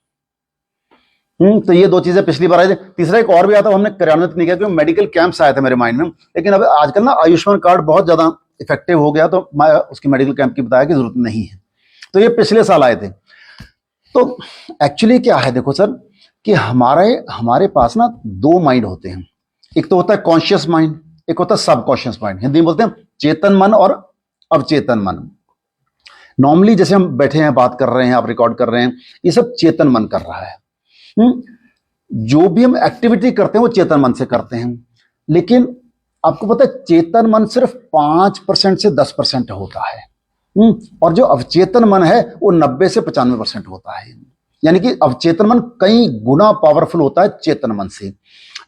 तो ये दो चीजें पिछली बार आई थी। तीसरा एक और भी आया था, हमने कार्यान्वित नहीं किया क्योंकि मेडिकल कैंप्स आए थे मेरे माइंड में, लेकिन अब आजकल ना आयुष्मान कार्ड बहुत ज्यादा इफेक्टिव हो गया, तो मैं उसकी मेडिकल कैंप की बताया कि जरूरत नहीं है। तो ये पिछले साल आए थे। तो एक्चुअली क्या है, देखो सर, कि हमारे पास ना दो माइंड होते हैं। एक तो होता है कॉन्शियस माइंड, एक होता है सबकॉन्शियस माइंड। हिंदी में बोलते हैं चेतन मन और अवचेतन मन। नॉर्मली जैसे हम बैठे हैं, बात कर रहे हैं, आप रिकॉर्ड कर रहे हैं, ये सब चेतन मन कर रहा है। जो भी हम एक्टिविटी करते हैं वो चेतन मन से करते हैं, लेकिन आपको पता है चेतन मन सिर्फ 5% से 10% होता है, और जो अवचेतन मन है वो 90 से 95% होता है। यानी कि अवचेतन मन कई गुना पावरफुल होता है चेतन मन से।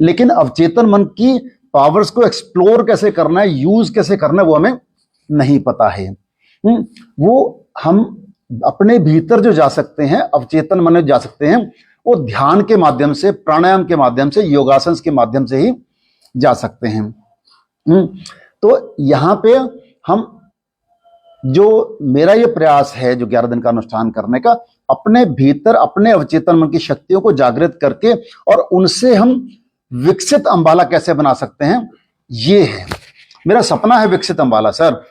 लेकिन अवचेतन मन की पावर्स को एक्सप्लोर कैसे करना है, यूज कैसे करना है, वो हमें नहीं पता है। वो हम अपने भीतर जो जा सकते हैं, अवचेतन मन में जा सकते हैं, वो ध्यान के माध्यम से, प्राणायाम के माध्यम से, योगासन के माध्यम से ही जा सकते हैं। तो यहां पे हम, जो मेरा ये प्रयास है जो 11 दिन का अनुष्ठान करने का, अपने भीतर अपने अवचेतन मन की शक्तियों को जागृत करके और उनसे हम विकसित अंबाला कैसे बना सकते हैं, ये है मेरा सपना है। विकसित अंबाला सर,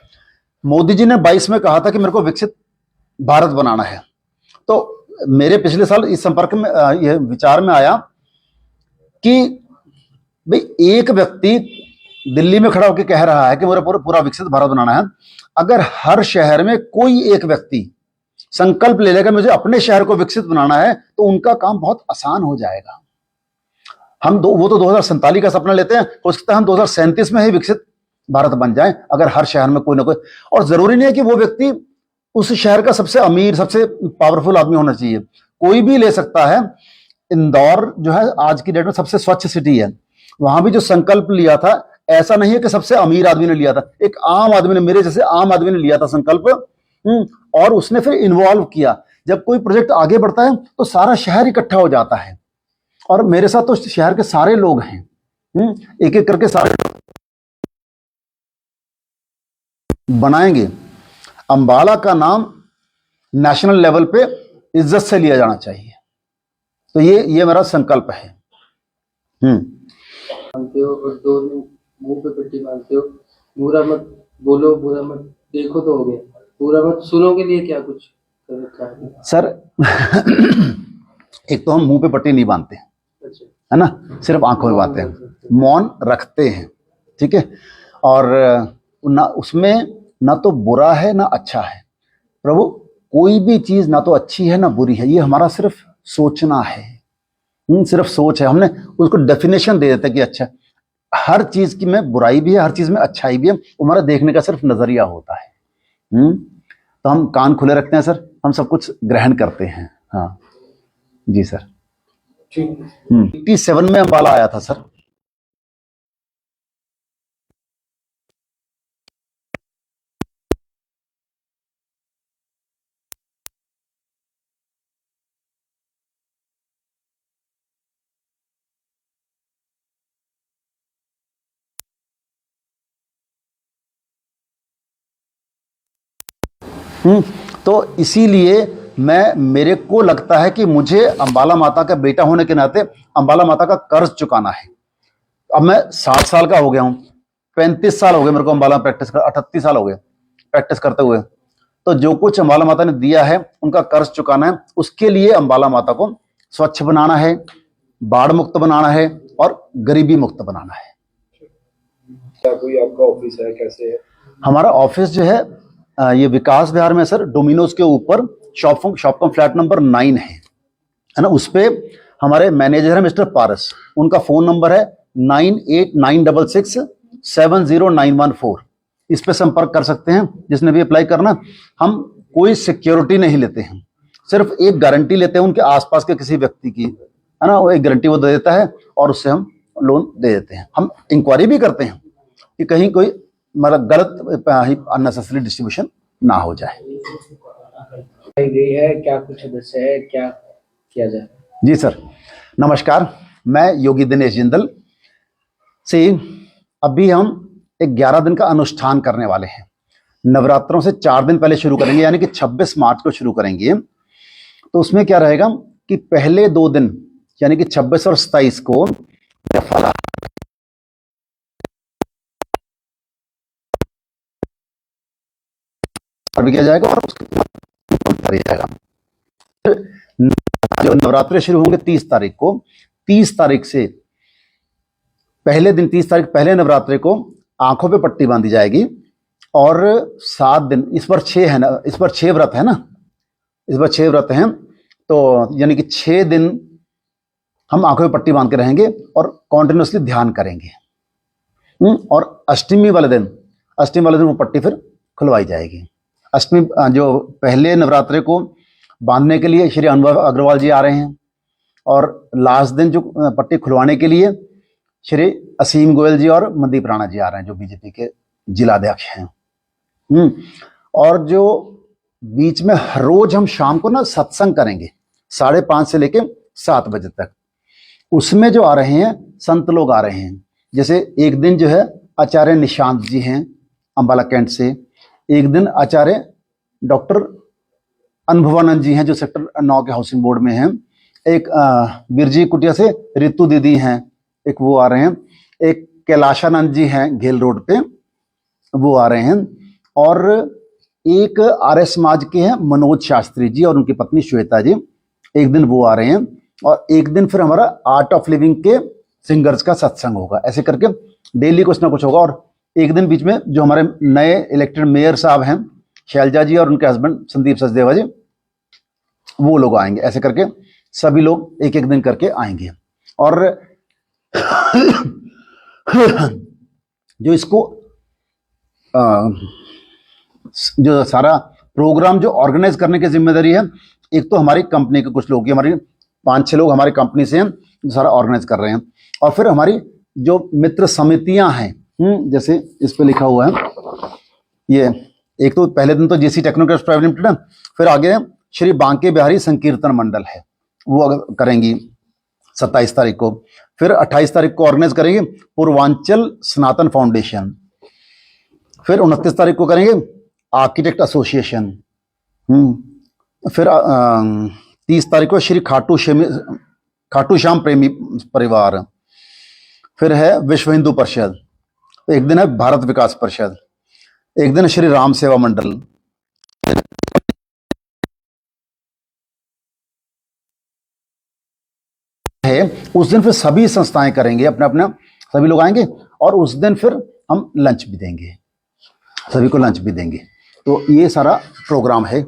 मोदी जी ने 22 में कहा था कि मेरे को विकसित भारत बनाना है। तो मेरे पिछले साल इस संपर्क में यह विचार में आया कि भाई एक व्यक्ति दिल्ली में खड़ा होकर कह रहा है कि मेरा पूरा विकसित भारत बनाना है। अगर हर शहर में कोई एक व्यक्ति संकल्प ले लेगा मुझे अपने शहर को विकसित बनाना है, तो उनका काम बहुत आसान हो जाएगा। वो तो 2047 का सपना लेते हैं, हो सकता है हम 2037 में ही विकसित भारत बन जाए, अगर हर शहर में कोई ना कोई। और जरूरी नहीं है कि वो व्यक्ति उस शहर का सबसे अमीर, सबसे पावरफुल आदमी होना चाहिए, कोई भी ले सकता है। इंदौर जो है आज की डेट में सबसे स्वच्छ सिटी है, वहां भी जो संकल्प लिया था, ऐसा नहीं है कि सबसे अमीर आदमी ने लिया था, एक आम आदमी ने, मेरे जैसे आम आदमी ने लिया था संकल्प, और उसने फिर इन्वॉल्व किया। जब कोई प्रोजेक्ट आगे बढ़ता है तो सारा शहर इकट्ठा हो जाता है, और मेरे साथ तो शहर के सारे लोग हैं, एक एक करके सारे बनाएंगे। अंबाला का नाम नेशनल लेवल पे इज्जत से लिया जाना चाहिए। तो ये मेरा संकल्प है। मानते हो और दो मुंह पे पट्टी बांधते हो, बुरा मत बोलो, बुरा मत देखो तो हो गया, बुरा मत सुनो के लिए क्या कुछ कर रखा है सर? एक तो हम मुंह पे पट्टी नहीं बांधते, अच्छा, है ना, सिर्फ आंखों में बांधते हैं, मौन रखते हैं, ठीक है। और ना उसमें ना तो बुरा है ना अच्छा है प्रभु, कोई भी चीज ना तो अच्छी है ना बुरी है, ये हमारा सिर्फ सोचना है, सिर्फ सोच है। हमने उसको डेफिनेशन दे देते कि अच्छा, हर चीज की में बुराई भी है, हर चीज में अच्छाई भी है, हमारा देखने का सिर्फ नजरिया होता है। तो हम कान खुले रखते हैं सर, हम सब कुछ ग्रहण करते हैं। हाँ जी सर। 87 में अंबाला आया था सर। तो इसीलिए मेरे को लगता है कि मुझे अंबाला माता का बेटा होने के नाते अंबाला माता का कर्ज चुकाना है। अब मैं 60 साल का हो गया हूं, 35 साल हो गए मेरे को अंबाला प्रैक्टिस कर, 38 साल हो गए प्रैक्टिस करते हुए। तो जो कुछ अंबाला माता ने दिया है उनका कर्ज चुकाना है। उसके लिए अंबाला माता को स्वच्छ बनाना है, बाढ़ मुक्त बनाना है और गरीबी मुक्त बनाना है। क्या कोई आपका ऑफिस है, कैसे है? हमारा ऑफिस जो है ये विकास विहार में सर, डोमिनोज के ऊपर शॉपकॉम फ्लैट नंबर 9 है ना। उस पे हमारे मैनेजर है मिस्टर पारस, उनका फोन नंबर है 9896670914। इस पे संपर्क कर सकते हैं जिसने भी अप्लाई करना। हम कोई सिक्योरिटी नहीं लेते हैं, सिर्फ एक गारंटी लेते हैं उनके आसपास के किसी व्यक्ति की, है ना। वो एक गारंटी वो दे देता है और उससे हम लोन दे देते हैं। हम इंक्वायरी भी करते हैं कि कहीं कोई मतलब गलत अननेसेसरी डिस्ट्रीब्यूशन ना हो जाए। गई है क्या, कुछ सदस्य है, क्या किया जाए? जी सर, नमस्कार। मैं योगी दिनेश जिंदल से अभी हम एक 11 दिन का अनुष्ठान करने वाले हैं। नवरात्रों से 4 दिन पहले शुरू करेंगे, यानी कि 26 मार्च को शुरू करेंगे। तो उसमें क्या रहेगा कि पहले 2 दिन यानी कि 26 और 27 को फलाहार भी किया जाएगा और उसके बाद किया जाएगा। जो नवरात्रि शुरू होंगे 30 तारीख को, 30 तारीख से पहले दिन 30 तारीख पहले नवरात्रि को आंखों पे पट्टी बांधी जाएगी और 7 दिन, इस बार 6 है ना, इस बार 6 व्रत है ना, इस बार 6 व्रत हैं। तो यानी कि 6 दिन हम आंखों पे पट्टी बांध के रहेंगे और कॉन्टिन्यूसली ध्यान करेंगे। और अष्टमी वाले दिन वो पट्टी फिर खुलवाई जाएगी। अष्टमी जो पहले नवरात्रे को बांधने के लिए श्री अनुभव अग्रवाल जी आ रहे हैं और लास्ट दिन जो पट्टी खुलवाने के लिए श्री असीम गोयल जी और मनदीप राणा जी आ रहे हैं, जो बीजेपी के जिलाध्यक्ष हैं। और जो बीच में हर रोज हम शाम को ना सत्संग करेंगे 5:30 से लेके 7 बजे तक। उसमें जो आ रहे हैं संत लोग आ रहे हैं, जैसे एक दिन जो है आचार्य निशांत जी हैं अंबाला कैंट से, एक दिन आचार्य डॉक्टर अनुभवानंद जी हैं जो सेक्टर 9 के हाउसिंग बोर्ड में हैं, एक बिरजी कुटिया से रितु दीदी हैं, एक वो आ रहे हैं, एक कैलाशानंद जी हैं घेल रोड पे, वो आ रहे हैं, और एक आर्य समाज के हैं मनोज शास्त्री जी और उनकी पत्नी श्वेता जी, एक दिन वो आ रहे हैं। और एक दिन फिर हमारा आर्ट ऑफ लिविंग के सिंगर्स का सत्संग होगा। ऐसे करके डेली कुछ ना कुछ होगा। और एक दिन बीच में जो हमारे नए इलेक्टेड मेयर साहब हैं शैलजा जी और उनके हस्बैंड संदीप सचदेवा जी, वो लोग आएंगे। ऐसे करके सभी लोग एक एक दिन करके आएंगे। और जो इसको जो सारा प्रोग्राम जो ऑर्गेनाइज करने की जिम्मेदारी है, एक तो हमारी कंपनी के कुछ लोग, हमारी 5-6 लोग हमारी कंपनी से हैं जो सारा ऑर्गेनाइज कर रहे हैं। और फिर हमारी जो मित्र समितियां हैं, जैसे इस पे लिखा हुआ है, ये एक तो पहले दिन तो जेसी टेक्नोक्रेट्स प्राइवेट लिमिटेड है, फिर आगे श्री बांके बिहारी संकीर्तन मंडल है, वो करेंगी 27 तारीख को। फिर 28 तारीख को ऑर्गेनाइज करेंगे पूर्वांचल सनातन फाउंडेशन। फिर 29 तारीख को करेंगे आर्किटेक्ट एसोसिएशन। फिर 30 तारीख को श्री खाटू श्याम प्रेमी परिवार। फिर है विश्व हिंदू परिषद, एक दिन है भारत विकास परिषद, एक दिन श्री राम सेवा मंडल। है उस दिन फिर सभी संस्थाएं करेंगे अपने अपने, सभी लोग आएंगे और उस दिन फिर हम लंच भी देंगे, सभी को लंच भी देंगे। तो ये सारा प्रोग्राम है।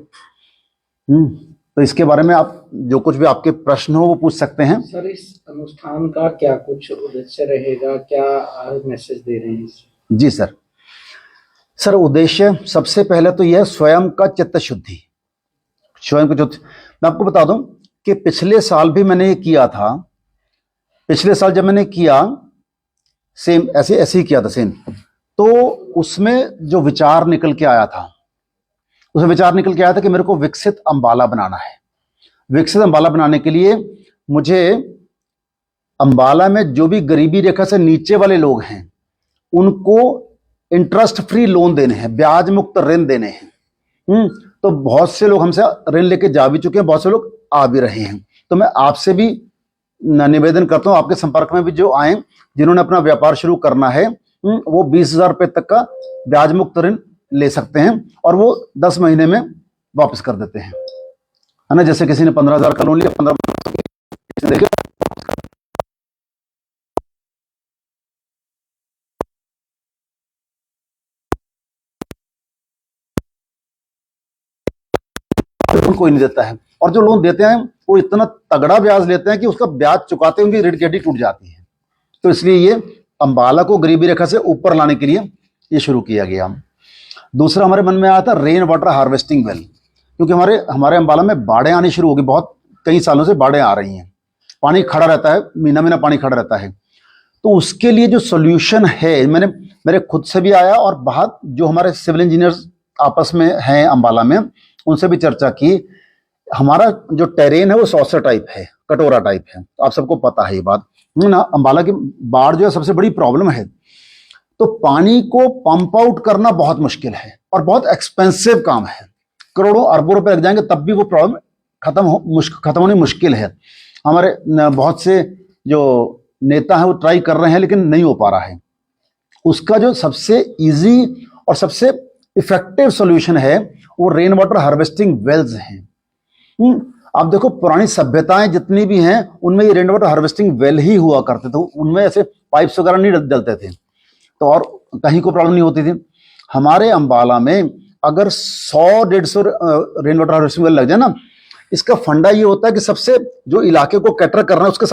तो इसके बारे में आप जो कुछ भी आपके प्रश्न हो वो पूछ सकते हैं। सर, इस अनुष्ठान का क्या कुछ उद्देश्य रहेगा, क्या मैसेज दे रहे हैं इससे? जी सर, उद्देश्य सबसे पहले तो यह स्वयं का चित्त शुद्धि, स्वयं का चित्त। मैं आपको बता दूं कि पिछले साल भी मैंने ये किया था। पिछले साल जब मैंने किया सेम ऐसे ही किया था सेम, तो उसमें जो विचार निकल के आया था, उसमें विचार निकल के आया था कि मेरे को विकसित अंबाला बनाना है। विकसित अंबाला बनाने के लिए मुझे अंबाला में जो भी गरीबी रेखा से नीचे वाले लोग हैं उनको इंटरेस्ट फ्री लोन देने हैं, ब्याज मुक्त ऋण देने हैं। तो बहुत से लोग हमसे ऋण लेके जा भी चुके हैं, बहुत से लोग आ भी रहे हैं। तो मैं आपसे भी निवेदन करता हूँ, आपके संपर्क में भी जो आए, जिन्होंने अपना व्यापार शुरू करना है, वो 20,000 रुपये तक का ब्याज मुक्त ऋण ले सकते हैं और वो 10 महीने में वापस कर देते हैं, है ना। जैसे किसी ने 15,000 का लोन लिया, 15 देखिए कोई नहीं देता है, और जो लोन देते हैं वो इतना तगड़ा ब्याज लेते हैं कि उसका ब्याज चुकाते उनकी ऋण की हड्डी टूट जाती है। तो इसलिए ये अंबाला को गरीबी रेखा से ऊपर लाने के लिए ये शुरू किया गया। दूसरा हमारे मन में आया था रेन वाटर हार्वेस्टिंग वेल, क्योंकि हमारे अंबाला में बाढ़ें आनी शुरू हो गई, बहुत कई सालों से बाढ़ें आ रही हैं, पानी खड़ा रहता है, महीना महीना पानी खड़ा रहता है। तो उसके लिए जो सोल्यूशन है, मेरे खुद से भी आया और बाहर जो हमारे सिविल इंजीनियर्स आपस में हैं अंबाला में, उनसे भी चर्चा की। हमारा जो टेरेन है वो सॉसर टाइप है, कटोरा टाइप है, तो आप सबको पता है ये बात ना। अंबाला की बाढ़ जो है सबसे बड़ी प्रॉब्लम है, तो पानी को पंप आउट करना बहुत मुश्किल है और बहुत एक्सपेंसिव काम है, करोड़ों अरबों रुपए लग जाएंगे तब भी वो प्रॉब्लम खत्म होनी मुश्किल है। हमारे बहुत से जो नेता हैं वो ट्राई कर रहे हैं लेकिन नहीं हो पा रहा है। उसका जो सबसे इजी और सबसे इफेक्टिव सॉल्यूशन है वो रेन वाटर हार्वेस्टिंग वेल्स हैं। आप देखो पुरानी सभ्यताएं जितनी भी हैं उनमें ये रेन वाटर हार्वेस्टिंग वेल ही हुआ करते थे, उनमें ऐसे पाइप्स वगैरह नहीं डलते थे, तो और कहीं को प्रॉब्लम नहीं होती थी। हमारे अंबाला में अगर 100-150 रेन वाटर हार्वेस्टिंग वेल लग जाए ना, इसका फंडा ये होता है कि सबसे जो इलाके को कैटर कर रहा है उसके